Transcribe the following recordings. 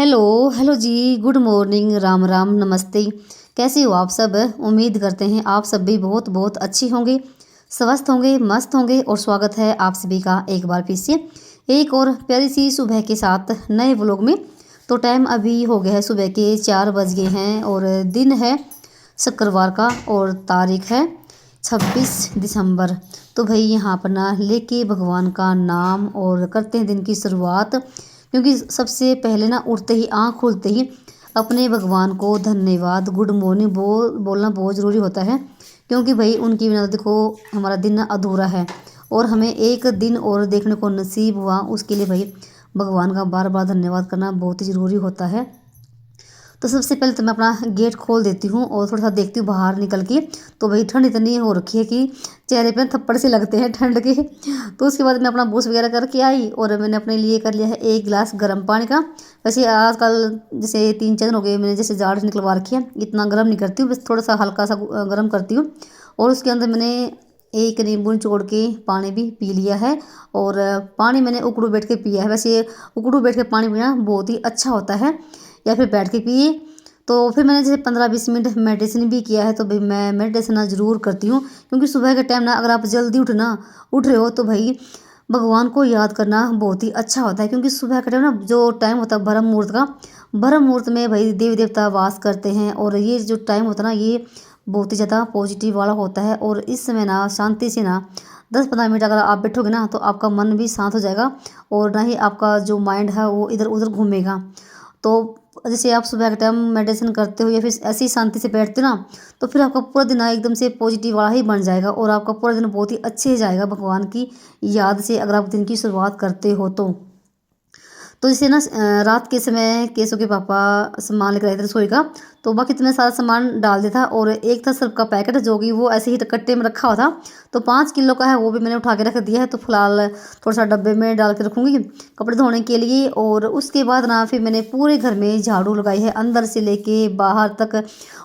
Hello hello जी। Good morning, Ram Ram, नमस्ते। कैसे हो आप सब? उम्मीद करते हैं आप सब भी बहुत बहुत अच्छे होंगे, स्वस्थ होंगे, मस्त होंगे। और स्वागत है आप सभी का एक बार फिर से एक और प्यारी सी सुबह के साथ नए व्लॉग में। तो टाइम अभी हो गया है, सुबह के 4 बज गए हैं और दिन है शुक्रवार का और तारीख है 26 दिसंबर। तो भाई यहाँ पर ना लेके भगवान का नाम और करते हैं दिन की शुरुआत, क्योंकि सबसे पहले ना उठते ही आँख खुलते ही अपने भगवान को धन्यवाद गुड मॉर्निंग बोलना बहुत ज़रूरी होता है। क्योंकि भाई उनकी बिना तो देखो हमारा दिन ना अधूरा है और हमें एक दिन और देखने को नसीब हुआ, उसके लिए भाई भगवान का बार बार धन्यवाद करना बहुत ही ज़रूरी होता है। तो सबसे पहले तो मैं अपना गेट खोल देती हूँ और थोड़ा सा देखती हूँ बाहर निकल के। तो भाई ठंड इतनी हो रखी है कि चेहरे पे थप्पड़ से लगते हैं ठंड के। तो उसके बाद मैं अपना ब्रश वगैरह करके आई और मैंने अपने लिए कर लिया है 1 गिलास गर्म पानी का। वैसे आजकल जैसे 3-4 दिन हो गए मैंने जैसे जाड़ निकलवा रखी है, इतना गर्म नहीं करती हूँ, बस थोड़ा सा हल्का सा गर्म करती हूँ। और उसके अंदर मैंने एक नींबू निचोड़ के पानी भी पी लिया है। और पानी मैंने उकड़ू बैठ के पिया है। वैसे उकड़ू बैठ के पानी पीना बहुत ही अच्छा होता है, या फिर बैठ के पिए। तो फिर मैंने जैसे 15-20 मिनट मेडिटेशन भी किया है। तो भाई मैं मेडिटेशन ना ज़रूर करती हूँ, क्योंकि सुबह के टाइम ना अगर आप जल्दी उठ रहे हो तो भाई भगवान को याद करना बहुत ही अच्छा होता है। क्योंकि सुबह का टाइम ना जो टाइम होता है ब्रह्म मुहूर्त का, ब्रह्म मुहूर्त में भाई देवी देवता वास करते हैं। और ये जो टाइम होता है ना ये बहुत ही ज़्यादा पॉजिटिव वाला होता है। और इस समय ना शांति से ना 10-15 मिनट अगर आप बैठोगे ना तो आपका मन भी शांत हो जाएगा और ना ही आपका जो माइंड है वो इधर उधर घूमेगा। तो जैसे आप सुबह के टाइम मेडिटेशन करते हो या फिर ऐसी शांति से बैठते हो ना, तो फिर आपका पूरा दिन ना एकदम से पॉजिटिव वाला ही बन जाएगा और आपका पूरा दिन बहुत ही अच्छे से जाएगा भगवान की याद से, अगर आप दिन की शुरुआत करते हो तो जैसे ना रात के समय केशव के पापा सामान लेकर आए थे रसोई का। तो बाकी तो मैं सारा सामान डाल दिया था और एक था सर्फ का पैकेट जो कि वो ऐसे ही कट्टे में रखा हुआ था। तो 5 किलो का है, वो भी मैंने उठा के रख दिया है। तो फिलहाल थोड़ा सा डब्बे में डाल के रखूँगी कपड़े धोने के लिए। और उसके बाद ना फिर मैंने पूरे घर में झाड़ू लगाई है, अंदर से लेके बाहर तक।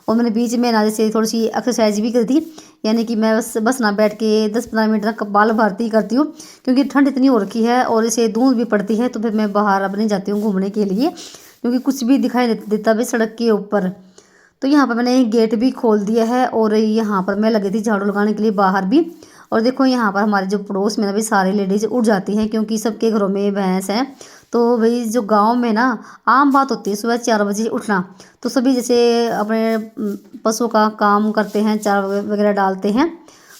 और मैंने बीच में ना जैसे थोड़ी सी एक्सरसाइज भी करी थी, यानी कि मैं बस ना बैठ के 10-15 मिनट तक बाल भारती करती हूँ। क्योंकि ठंड इतनी हो रखी है और इसे धूल भी पड़ती है, तो फिर मैं बाहर अपने जाती हूँ घूमने के लिए, क्योंकि कुछ भी दिखाई नहीं देता भी सड़क के ऊपर। तो यहाँ पर मैंने गेट भी खोल दिया है और यहाँ पर मैं लगी थी झाड़ू लगाने के लिए बाहर भी। और देखो यहाँ पर हमारे जो पड़ोस में ना भी सारी लेडीज उठ जाती हैं, क्योंकि सबके घरों में भैंस हैं। तो भाई जो गांव में ना आम बात होती है सुबह 4 बजे उठना। तो सभी जैसे अपने पशुओं का काम करते हैं, चारा वगैरह डालते हैं।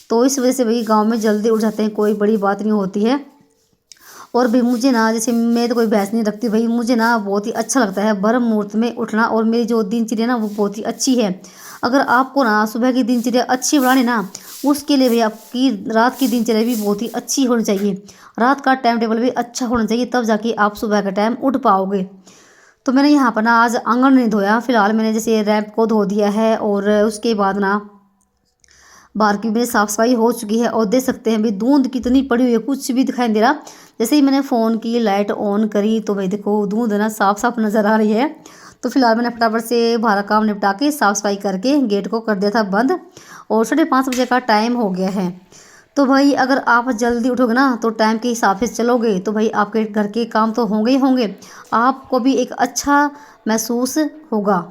तो इस वजह से भाई गांव में जल्दी उठ जाते हैं, कोई बड़ी बात नहीं होती है। और भाई मुझे ना जैसे मैं तो कोई भैंस नहीं रखती, भाई मुझे ना बहुत ही अच्छा लगता है ब्रह्म मुहूर्त में उठना। और मेरी जो दिनचर्या ना वो बहुत ही अच्छी है। अगर आपको ना सुबह की दिनचर्या अच्छी बनानी ना, उसके लिए भाई आपकी रात की दिनचर्या भी बहुत ही अच्छी होनी चाहिए। रात का टाइम टेबल भी अच्छा होना चाहिए, तब जाके आप सुबह का टाइम उठ पाओगे। तो मैंने यहाँ पर ना आज आंगन नहीं धोया, फिलहाल मैंने जैसे रैंप को धो दिया है। और उसके बाद ना बाहर की मेरी साफ़ सफाई हो चुकी है। और देख सकते हैं भाई धुंध कितनी पड़ी हुई है, कुछ भी दिखाई नहीं दे रहा। जैसे ही मैंने फ़ोन की लाइट ऑन करी तो भाई देखो धुंध ना साफ साफ नज़र आ रही है। तो फिलहाल मैंने फटाफट से बाहर काम निपटा के साफ़ सफाई करके गेट को कर दिया था बंद। और 5:30 बजे का टाइम हो गया है। तो भाई अगर आप जल्दी उठोगे ना तो टाइम के हिसाब से चलोगे तो भाई आपके घर के काम तो होंगे ही होंगे, आपको भी एक अच्छा महसूस होगा।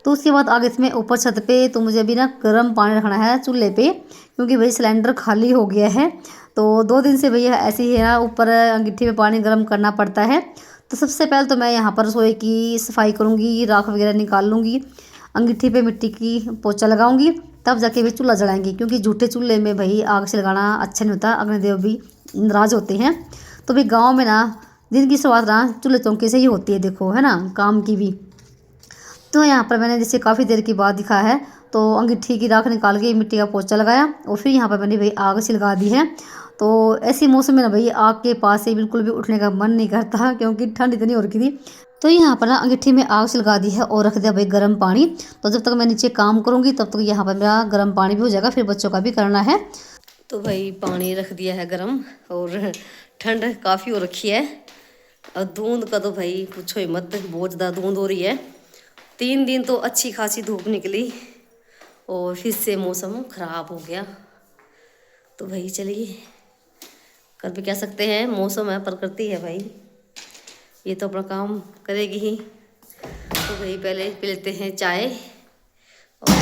तो उसके बाद आगे से मैं ऊपर छत पे, तो मुझे अभी ना गर्म पानी रखना है चूल्हे पे, क्योंकि भाई सिलेंडर खाली हो गया है। तो 2 दिन से भैया ऐसे ही है ना, ऊपर अंगीठी में पानी गर्म करना पड़ता है। तो सबसे पहले तो मैं यहाँ पर रसोई की सफाई करूँगी, राख वगैरह निकाल लूँगी, अंगीठी पे मिट्टी की पोछा लगाऊंगी, तब जाके भी चूल्हा जलाएंगे। क्योंकि झूठे चूल्हे में भाई आग से लगाना अच्छा नहीं होता, अग्निदेव भी नाराज होते हैं। तो भाई गाँव में ना दिन की शुरुआत ना चूल्हे चौके से ही होती है, देखो है ना, काम की भी। तो यहाँ पर मैंने जैसे काफ़ी देर की बात दिखा है, तो अंगीठी की राख निकाल के मिट्टी का पोछा लगाया और फिर यहाँ पर मैंने भाई आग सिलगा दी है। तो ऐसी मौसम में ना भाई आग के पास से बिल्कुल भी उठने का मन नहीं करता, क्योंकि ठंड इतनी हो रखी थी। तो यहाँ पर ना अंगीठी में आग सिलगा दी है और रख दिया भाई गर्म पानी। तो जब तक मैं नीचे काम करूँगी तब तक यहाँ पर मेरा गर्म पानी भी हो जाएगा, फिर बच्चों का भी करना है। तो भाई पानी रख दिया है गर्म और ठंड काफ़ी हो रखी है। और धुंध का तो भाई पूछो ही मत, बहुत ज़्यादा धुंध हो रही है। 3 दिन तो अच्छी खासी धूप निकली और फिर से मौसम ख़राब हो गया। तो भाई चलिए, कर भी कह सकते हैं, मौसम है, प्रकृति है भाई, ये तो अपना काम करेगी ही। तो वही पहले पी लेते हैं चाय और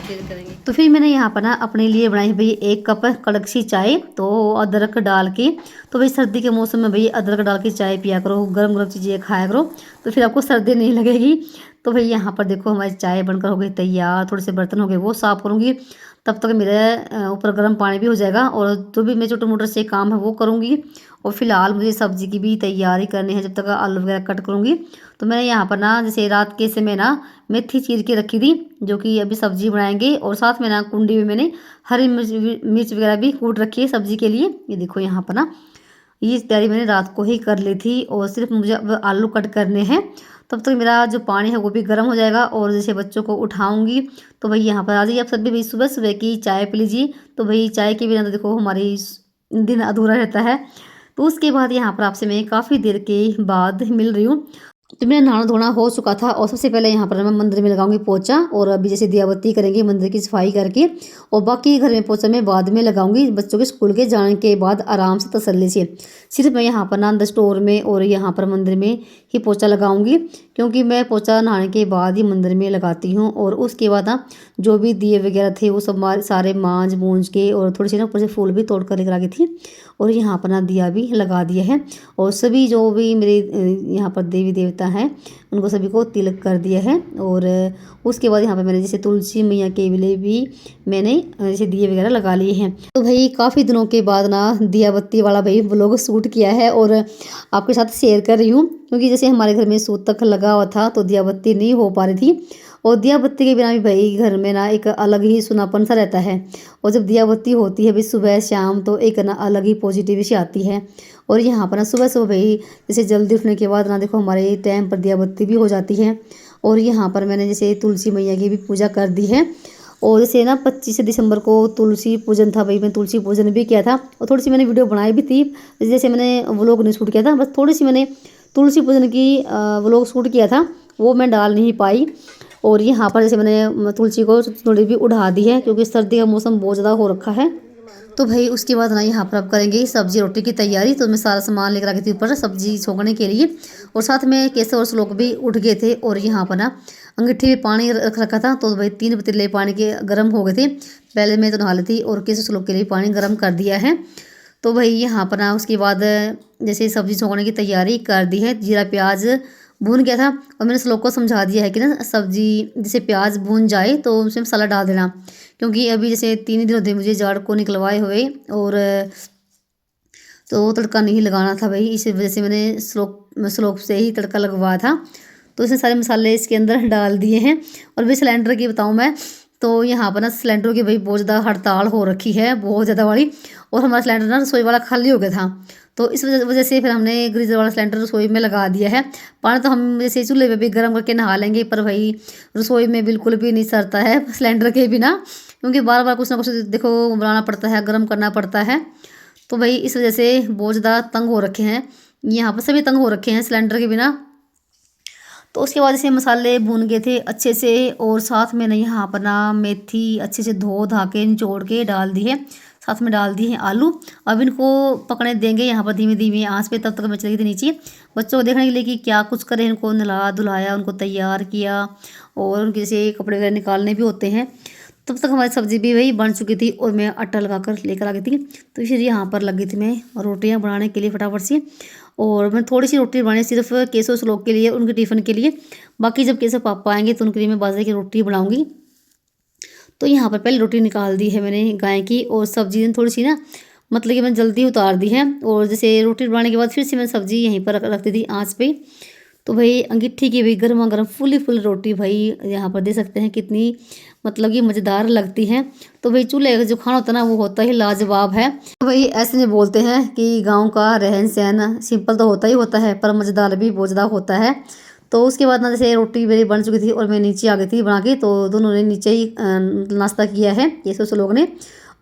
फिर करेंगे। तो फिर मैंने यहाँ पर ना अपने लिए बनाई भाई 1 कप कड़क सी चाय, तो अदरक डाल के। तो भाई सर्दी के मौसम में भाई अदरक डाल के चाय पिया करो, गर्म गर्म चीज़ें खाया करो, तो फिर आपको सर्दी नहीं लगेगी। तो भाई यहाँ पर देखो हमारी चाय बनकर हो गई तैयार। थोड़े से बर्तन हो गए वो साफ़ करूँगी, तब तक मेरे ऊपर गर्म पानी भी हो जाएगा और जो भी मैं छोटे मोटे से काम है वो करूँगी। और फिलहाल मुझे सब्ज़ी की भी तैयारी करनी है, जब तक आलू वगैरह कट करूँगी। तो मैंने यहाँ पर ना जैसे रात के समय ना मेथी चीर के रखी थी, जो कि अभी सब्ज़ी बनाएंगे। और साथ में ना कुंडी में मैंने हरी मिर्च वगैरह भी कूट रखी है सब्ज़ी के लिए। ये देखो यहाँ पर ना ये तैयारी मैंने रात को ही कर ली थी और सिर्फ मुझे अब आलू कट करने हैं। तब तक मेरा जो पानी है वो भी गर्म हो जाएगा और जैसे बच्चों को उठाऊंगी। तो भाई यहाँ पर आ जाइए आप सभी भाई, सुबह सुबह की चाय पी लीजिए। तो भाई चाय के बिना तो देखो हमारी दिन अधूरा रहता है। तो उसके बाद यहाँ पर आपसे मैं काफ़ी देर के बाद मिल रही हूँ। तो मेरा नहाना धोना हो चुका था और सबसे पहले यहाँ पर मैं मंदिर में लगाऊंगी पोछा, और अभी जैसे दिया बत्ती करेंगे मंदिर की सफाई करके, और बाकी घर में पोछा मैं बाद में लगाऊंगी बच्चों के स्कूल के जाने के बाद आराम से तसल्ली से। सिर्फ मैं यहाँ पर ना अंदर स्टोर में और यहाँ पर मंदिर में ही पोछा लगाऊंगी, क्योंकि मैं पोछा नहाने के बाद ही मंदिर में लगाती हूँ। और उसके बाद ना जो भी दिए वगैरह थे वो सब सारे मांज मूंज के, और थोड़ी सी ना ऊपर से फूल भी तोड़ कर लेकर आ गई थी, और यहाँ पर ना दिया भी लगा दिया है। और सभी जो भी मेरे यहाँ पर देवी देवता हैं उनको सभी को तिलक कर दिया है। और उसके बाद यहाँ पर मैंने जैसे तुलसी मैया के लिए भी मैंने जैसे दिए वगैरह लगा लिए हैं। तो भाई काफ़ी दिनों के बाद ना दिया बत्ती वाला भाई व्लॉग शूट किया है और आपके साथ शेयर कर रही हूँ, क्योंकि जैसे हमारे घर में सूतक लगा हुआ था तो दिया बत्ती नहीं हो पा रही थी। और दिया बत्ती के बिना भी भाई घर में ना एक अलग ही सुनापन सा रहता है। और जब दिया बत्ती होती है भाई सुबह शाम, तो एक ना अलग ही पॉजिटिव सी आती है। और यहाँ पर ना सुबह सुबह भाई जैसे जल्दी उठने के बाद ना देखो हमारे टाइम पर दिया बत्ती भी हो जाती है। और यहाँ पर मैंने जैसे तुलसी मैया की भी पूजा कर दी है। और जैसे ना 25 दिसंबर को तुलसी पूजन था भाई, मैं तुलसी पूजन भी किया था और थोड़ी सी मैंने वीडियो बनाई भी थी। जैसे मैंने व्लॉग नहीं शूट किया था, बस थोड़ी सी मैंने तुलसी पूजन की व्लॉग शूट किया था, वो मैं डाल नहीं पाई। और यहाँ पर जैसे मैंने तुलसी को थोड़ी भी उड़ा दी है, क्योंकि सर्दी का मौसम बहुत ज़्यादा हो रखा है। तो भाई उसके बाद ना यहाँ पर अब करेंगे सब्जी रोटी की तैयारी। तो मैं सारा सामान लेकर आ गई थी ऊपर सब्जी छोंकने के लिए, और साथ में केसर और श्लोक भी उठ गए थे। और यहाँ पर ना अंगीठी में पानी रख रखा था, तो भाई 3 पतीले पानी के गर्म हो गए थे। पहले मैं तो नहा ली थी और केसर श्लोक के लिए पानी गर्म कर दिया है। तो भाई यहाँ पर ना उसके बाद जैसे सब्जी छोंकने की तैयारी कर दी है। जीरा प्याज भून गया था और मैंने श्लोक को समझा दिया है कि ना सब्जी जैसे प्याज भून जाए तो उसमें मसाला डाल देना, क्योंकि अभी जैसे 3 दिन होते मुझे जाड़ को निकलवाए हुए और तो तड़का नहीं लगाना था भाई, इस वजह से मैंने श्लोक से ही तड़का लगवाया था। तो इसने सारे मसाले इसके अंदर डाल दिए हैं। और भाई सिलेंडर की बताऊँ मैं, तो यहाँ पर ना सिलेंडर की भाई बहुत ज़्यादा हड़ताल हो रखी है, बहुत ज़्यादा वाली। और हमारा सिलेंडर ना रसोई वाला खाली हो गया था, तो इस वजह से फिर हमने गीज़र वाला सिलेंडर रसोई में लगा दिया है। पानी तो हम जैसे चूल्हे पे भी गर्म करके नहा लेंगे, पर भाई रसोई में बिल्कुल भी नहीं सरता है सिलेंडर के बिना, क्योंकि बार बार कुछ ना कुछ देखो बनाना पड़ता है, गर्म करना पड़ता है। तो भाई इस वजह से बहुत ज़्यादा तंग हो रखे हैं, यहाँ पर सभी तंग हो रखे हैं सिलेंडर के बिना। तो उसके बाद इसे मसाले भून गए थे अच्छे से, और साथ में ना यहाँ पर ना मेथी अच्छे से धो धा के निचोड़ के डाल दी है, साथ में डाल दिए हैं आलू। अब इनको पकने देंगे यहाँ पर धीमे धीमे आंच पे। तब तक मैं चली गई थी नीचे बच्चों को देखने के लिए कि क्या कुछ करें, इनको नहला धुलाया, उनको तैयार किया, और उनके जैसे कपड़े वगैरह निकालने भी होते हैं। तब तक हमारी सब्ज़ी भी वही बन चुकी थी और मैं आटा लगा कर लेकर आ गई थी। तो फिर यहाँ पर लगी थी मैं रोटियाँ बनाने के लिए फटाफट से। और मैं थोड़ी सी रोटी बनाई सिर्फ केसर श्लोक के लिए, उनके टिफ़िन के लिए। बाकी जब केसर पापा आएंगे तो उनके लिए मैं बाजरे की रोटी बनाऊँगी। तो यहाँ पर पहले रोटी निकाल दी है मैंने गाय की, और सब्ज़ी थोड़ी सी ना मतलब कि मैंने जल्दी उतार दी है। और जैसे रोटी बनाने के बाद फिर से मैंने सब्ज़ी यहीं पर रखती थी आँच पे। तो भाई अंगीठी की भी गर्मा गर्म फुली फुल रोटी भाई यहाँ पर दे सकते हैं कितनी मतलब कि मज़ेदार लगती है। तो भाई चूल्हे का जो खाना होता है ना वो होता ही लाजवाब है। तो भाई ऐसे नहीं बोलते हैं कि गांव का रहन सहन सिंपल तो होता ही होता है, पर मज़ेदार भी बहुत ज़्यादा होता है। तो उसके बाद ना जैसे रोटी मेरी बन चुकी थी और मैं नीचे आ गई थी बना के, तो दोनों ने नीचे ही नाश्ता किया है ये सब लोगों ने।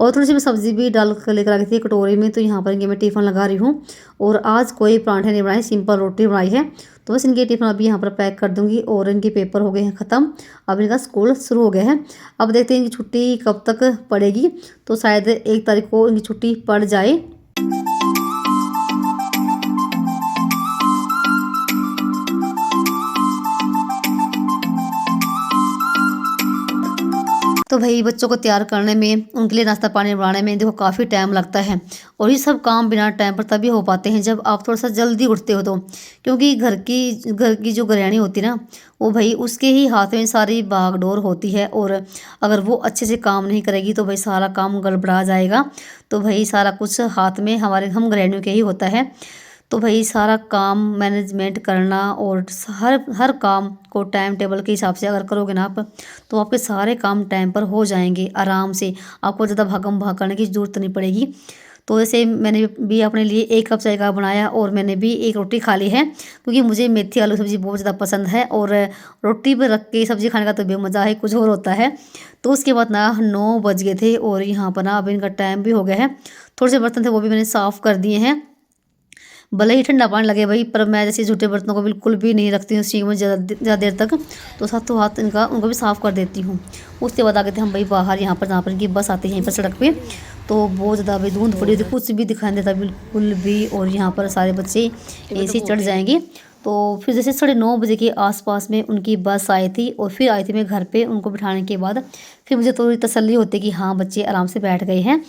और थोड़ी सी मैं सब्ज़ी भी डाल कर लेकर आ गई थी कटोरी में। तो यहाँ पर इनके मैं टिफ़िन लगा रही हूँ, और आज कोई पराठे नहीं बनाए, सिंपल रोटी बनाई है। तो बस इनके टिफ़िन अभी यहाँ पर पैक कर दूँगी। और इनके पेपर हो गए हैं ख़त्म, अब इनका स्कूल शुरू हो गया है। अब देखते हैं इनकी छुट्टी कब तक पड़ेगी, तो शायद 1 तारीख को इनकी छुट्टी पड़ जाए। तो भाई बच्चों को तैयार करने में, उनके लिए नाश्ता पानी बनाने में देखो काफ़ी टाइम लगता है। और ये सब काम बिना टाइम पर तभी हो पाते हैं जब आप थोड़ा सा जल्दी उठते हो तो। क्योंकि घर की जो गृहिणी होती है ना, वो भाई उसके ही हाथ में सारी भागदौड़ होती है। और अगर वो अच्छे से काम नहीं करेगी तो भाई सारा काम गड़बड़ा जाएगा। तो भाई सारा कुछ हाथ में हम गृहिणियों के ही होता है। तो भाई सारा काम मैनेजमेंट करना और हर हर काम को टाइम टेबल के हिसाब से अगर करोगे ना आप, तो आपके सारे काम टाइम पर हो जाएंगे आराम से। आपको ज़्यादा भागम भाग करने की ज़रूरत नहीं पड़ेगी। तो जैसे मैंने भी अपने लिए 1 कप चाय का बनाया और मैंने भी 1 रोटी खा ली है, क्योंकि मुझे मेथी आलू सब्ज़ी बहुत ज़्यादा पसंद है। और रोटी पर रख के सब्ज़ी खाने का तो बेमज़ा है, कुछ और होता है। तो उसके बाद ना 9 बज गए थे और यहाँ पर ना अब इनका टाइम भी हो गया है। थोड़े से बर्तन थे वो भी मैंने साफ़ कर दिए हैं। भले ही ठंडा पानी लगे भाई, पर मैं जैसे झूठे बर्तनों को बिल्कुल भी नहीं रखती हूँ सिंक में ज़्यादा देर तक। तो हाथों हाथ उनको भी साफ़ कर देती हूँ। उसके बाद आ गए थे हम भाई बाहर, यहाँ पर जहाँ पर इनकी बस आती है यहीं पर सड़क पे। तो बहुत ज़्यादा भाई धुंध पड़ी थी, कुछ भी दिखाई नहीं देता बिल्कुल भी। और यहाँ पर सारे बच्चे ऐसे चढ़ जाएंगे। तो फिर जैसे 9:30 बजे के आसपास में उनकी बस आई थी और फिर आई थी मैं घर पे। उनको बिठाने के बाद फिर मुझे थोड़ी तसल्ली होती कि हाँ बच्चे आराम से बैठ गए हैं।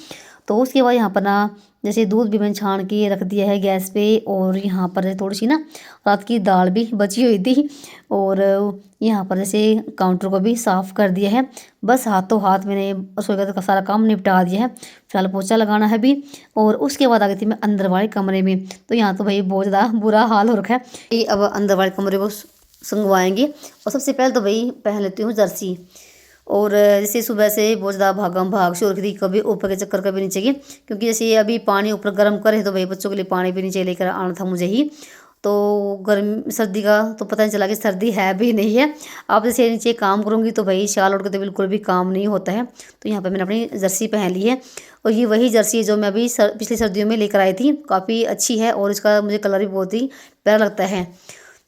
तो उसके बाद यहाँ पर ना जैसे दूध भी मैंने छान के रख दिया है गैस पे। और यहाँ पर थोड़ी सी ना रात की दाल भी बची हुई थी। और यहाँ पर जैसे काउंटर को भी साफ़ कर दिया है। बस हाथों हाथ मैंने रसोई का सारा काम निपटा दिया है। फिलहाल पोछा लगाना है भी। और उसके बाद आ गई थी मैं अंदर वाले कमरे में। तो यहाँ तो भाई बहुत ज़्यादा बुरा हाल हो रखा है कि अब अंदर वाले कमरे को संगवाएंगे। और सबसे पहले तो भाई पहन लेती हूँ जर्सी। और जैसे सुबह से बहुत ज़्यादा भागम भाग से हो रही थी, कभी ऊपर के चक्कर कभी नीचे की। क्योंकि जैसे अभी पानी ऊपर गर्म करे तो भाई बच्चों के लिए पानी भी नीचे लेकर आना था मुझे ही। तो गर्म सर्दी का तो पता नहीं चला कि सर्दी है भी नहीं है। आप जैसे नीचे काम करूँगी तो भाई शाल ओढ़ के तो बिल्कुल भी काम नहीं होता है। तो यहाँ पर मैंने अपनी जर्सी पहन ली है। और ये वही जर्सी है जो मैं अभी पिछली सर्दियों में लेकर आई थी। काफ़ी अच्छी है और इसका मुझे कलर भी बहुत ही प्यारा लगता है।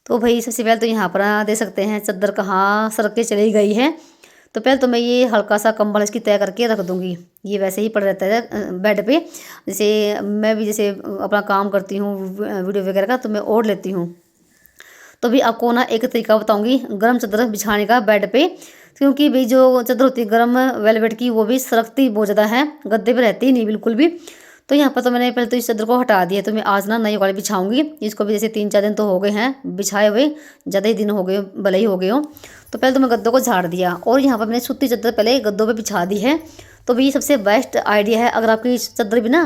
तो भाई सबसे पहले तो यहाँ पर दे सकते हैं चादर कहाँ सरक के चली गई है। तो पहले तो मैं ये हल्का सा कंबल इसकी तय करके रख दूँगी। ये वैसे ही पड़ा रहता है बेड पे। जैसे मैं भी जैसे अपना काम करती हूँ वीडियो वगैरह का, तो मैं ओढ़ लेती हूँ। तो भी आपको ना एक तरीका बताऊँगी गर्म चादर बिछाने का बेड पे। क्योंकि भाई जो चादर होती है गर्म वेलवेट की, वो भी सरकती बहुत ज़्यादा है, गद्दे पे रहती ही नहीं बिल्कुल भी। तो यहाँ पर तो मैंने पहले तो इस चादर को हटा दिया। तो मैं आज ना नई वाली बिछाऊँगी। इसको भी जैसे 3-4 दिन तो हो गए हैं बिछाए हुए, ज़्यादा ही दिन हो गए, भले ही हो गए हो। तो पहले तो मैं गद्दों को झाड़ दिया और यहाँ पर मैंने सूती चादर पहले गद्दों पे बिछा दी है। तो भाई सबसे बेस्ट आइडिया है, अगर आपकी चादर भी ना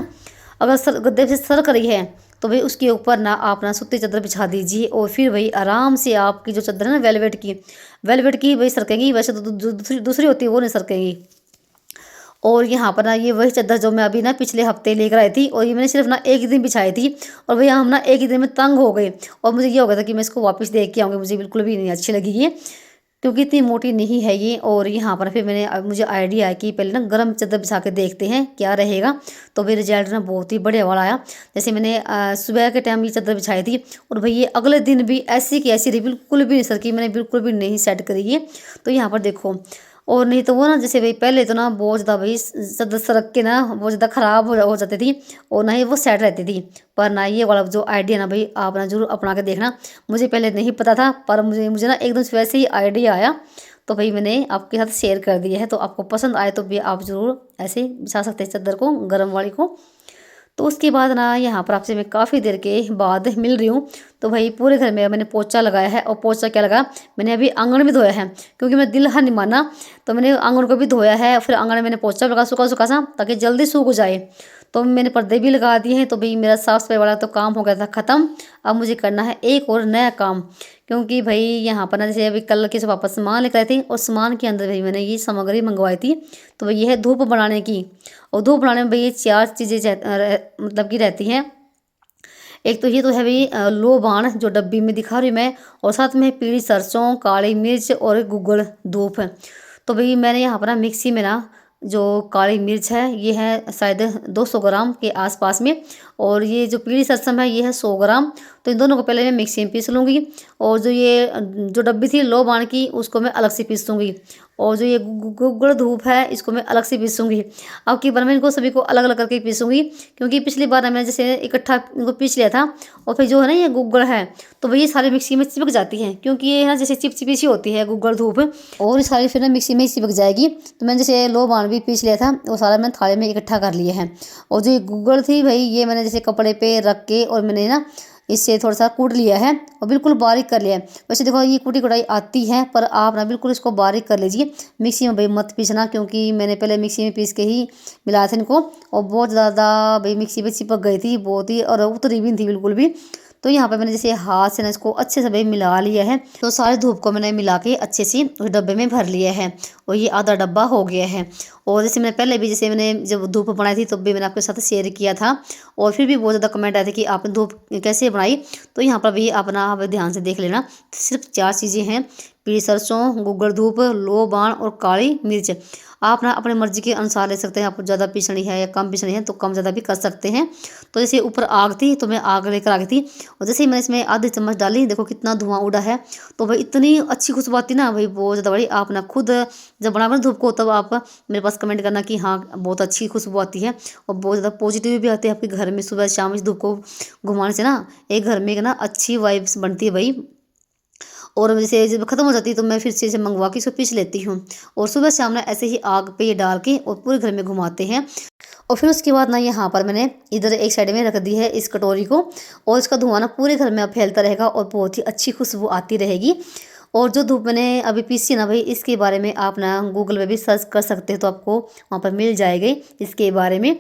अगर गद्दे से सरक रही है तो भाई उसके ऊपर ना आप ना सूती चादर बिछा दीजिए। और फिर भाई आराम से आपकी जो चादर है ना वेलवेट की भाई सरकेगी। वैसे तो दूसरी होती है वो नहीं सरकेगी। और यहाँ पर ना ये वही चादर जो मैं अभी ना पिछले हफ्ते लेकर आई थी, और ये मैंने सिर्फ ना एक ही दिन बिछाई थी। और भैया हम ना एक ही दिन में तंग हो गए और मुझे ये हो गया था कि मैं इसको वापस दे के आऊँगी। मुझे बिल्कुल भी नहीं अच्छी लगी ये, क्योंकि इतनी मोटी नहीं है ये। और यहाँ पर फिर मुझे आइडिया आया कि पहले ना गर्म चादर बिछा के देखते हैं क्या रहेगा। तो फिर रिजल्ट ना बहुत ही बढ़िया वाला आया। जैसे मैंने सुबह के टाइम ये चादर बिछाई थी और भाई ये अगले दिन भी ऐसी की ऐसी रही, बिल्कुल भी नहीं सरकी। मैंने बिल्कुल भी नहीं सेट करी ये। तो यहाँ पर देखो, और नहीं तो वो ना जैसे भाई पहले तो ना बहुत ज़्यादा भाई चादर सरक के ना बहुत ज़्यादा ख़राब हो जाती थी और ना ही वो सेट रहती थी। पर ना ये वाला जो आइडिया ना भाई आप ना जरूर अपना के देखना। मुझे पहले नहीं पता था, पर मुझे ना एकदम से वैसे ही आइडिया आया। तो भाई मैंने आपके साथ शेयर कर दिया है। तो आपको पसंद आए तो भी आप ज़रूर ऐसे बिछा सकते हैं चादर को, गर्म वाली को। तो उसके बाद ना यहाँ पर आपसे मैं काफ़ी देर के बाद मिल रही हूँ। तो भाई पूरे घर में मैंने पोछा लगाया है। और पोछा क्या लगा, मैंने अभी आंगन भी धोया है, क्योंकि मैं दिल नहीं माना। तो मैंने आंगन को भी धोया है, फिर आंगन में मैंने पोछा लगा सूखा सूखा सा, ताकि जल्दी सूख जाए। तो मैंने पर्दे भी लगा दिए हैं। तो भाई मेरा साफ सफाई वाला तो काम हो गया था ख़त्म। अब मुझे करना है एक और नया काम, क्योंकि भाई यहाँ पर ना जैसे अभी कल के पापा सामान लेकर आए थे और सामान के अंदर भाई मैंने ये सामग्री मंगवाई थी। तो ये है धूप बनाने की। और धूप बनाने में भाई ये 4 चीज़ें मतलब की रहती हैं। एक तो ये तो है भाई लोबान जो डब्बी में दिखा रही हूँ मैं, और साथ में पीली सरसों, काली मिर्च और गुगल धूप है। तो भाई मैंने यहाँ पर ना मिक्सी में ना जो काली मिर्च है ये है शायद 200 ग्राम के आसपास में, और ये जो पीली सरसम है ये है 100 ग्राम। तो इन दोनों को पहले मैं मिक्सी में पीस लूँगी। और जो ये जो डब्बी थी लो बाण की उसको मैं अलग से पीस दूँगी। और जो ये गुड़ धूप है इसको मैं अलग से पीसूँगी। अब की बार मैं इनको सभी को अलग अलग करके पीसूँगी, क्योंकि पिछली बार मैंने जैसे इकट्ठा इनको पीस लिया था और फिर जो है ना ये गुड़ है तो वही सारी मिक्सी में चिपक जाती है, क्योंकि ये ना जैसे चिपचिपी सी होती है गुड़ धूप, और ये सारी फिर ना मिक्सी में ही चिपक जाएगी। तो मैंने जैसे लो बाण भी पीस लिया था वो सारा मैंने थाली में इकट्ठा कर लिया है। और जो ये गुड़ थी भाई ये मैंने जैसे कपड़े पे रख के और मैंने ना इससे थोड़ा सा कूट लिया है और बिल्कुल बारीक कर लिया है। वैसे देखो ये कूटी कुटाई आती है पर आप ना बिल्कुल इसको बारीक कर लीजिए, मिक्सी में भाई मत पीसना, क्योंकि मैंने पहले मिक्सी में पीस के ही मिलाया था इनको और बहुत ज़्यादा भाई मिक्सी पे चिपक गई थी बहुत ही, और उतरी भी नहीं थी बिल्कुल भी। तो यहाँ पर मैंने जैसे हाथ से ना इसको अच्छे से भाई मिला लिया है। तो सारे धूप को मैंने मिला के अच्छे से उस डब्बे में भर लिया है और ये आधा डब्बा हो गया है। और जैसे मैंने पहले भी जैसे मैंने जब धूप बनाई थी तब भी मैंने आपके साथ शेयर किया था और फिर भी बहुत ज़्यादा कमेंट आए थे कि आपने धूप कैसे बनाई। तो यहाँ पर भी अपना आप ध्यान से देख लेना। सिर्फ 4 चीज़ें हैं, पीली सरसों, गुग्गड़ धूप, लो बाण और काली मिर्च। आप ना अपने मर्जी के अनुसार ले सकते हैं, आपको ज़्यादा पीसनी है या कम पीसनी है तो कम ज़्यादा भी कर सकते हैं। तो जैसे ऊपर आग थी तो मैं आग लेकर आ गई थी और जैसे ही मैंने इसमें आधी चम्मच डाली देखो कितना धुआं उड़ा है। तो भाई इतनी अच्छी खुशबू आती ना भाई बहुत ज़्यादा बड़ी। आप ना खुद जब बनाओगे धूप को तब आप मेरे पास कमेंट करना कि हाँ बहुत अच्छी खुशबू आती है और बहुत ज़्यादा पॉजिटिव भी आती है आपके घर में। सुबह शाम इस धूप को घुमाने से ना एक घर में एक ना अच्छी वाइब्स बनती है भाई। और जैसे जब खत्म हो जाती है तो मैं फिर से इसे मंगवा के इसको पीस लेती हूँ और सुबह शाम ना ऐसे ही आग पे ये डाल के और पूरे घर में घुमाते हैं। और फिर उसके बाद ना यहाँ पर मैंने इधर एक साइड में रख दी है इस कटोरी को और इसका धुआं ना पूरे घर में अब फैलता रहेगा और बहुत ही अच्छी खुशबू आती रहेगी। और जो धूप मैंने अभी पीसी ना भाई इसके बारे में आप ना गूगल पे भी सर्च कर सकते हो तो आपको वहाँ पर मिल जाएगी इसके बारे में।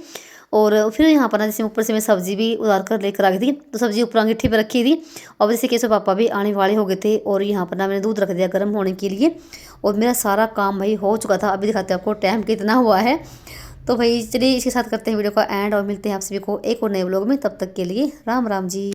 और फिर यहाँ पर ना जैसे ऊपर से मैं सब्ज़ी भी उतार कर लेकर आ गई थी तो सब्ज़ी ऊपर अंगीठी पर रखी थी। और जैसे कैसे पापा भी आने वाले हो गए थे और यहाँ पर ना मैंने दूध रख दिया गर्म होने के लिए और मेरा सारा काम भाई हो चुका था। अभी दिखाते हैं आपको टाइम कितना हुआ है। तो भाई चलिए इसके साथ करते हैं वीडियो का एंड और मिलते हैं आप सभी को एक और नए व्लॉग में। तब तक के लिए राम राम जी।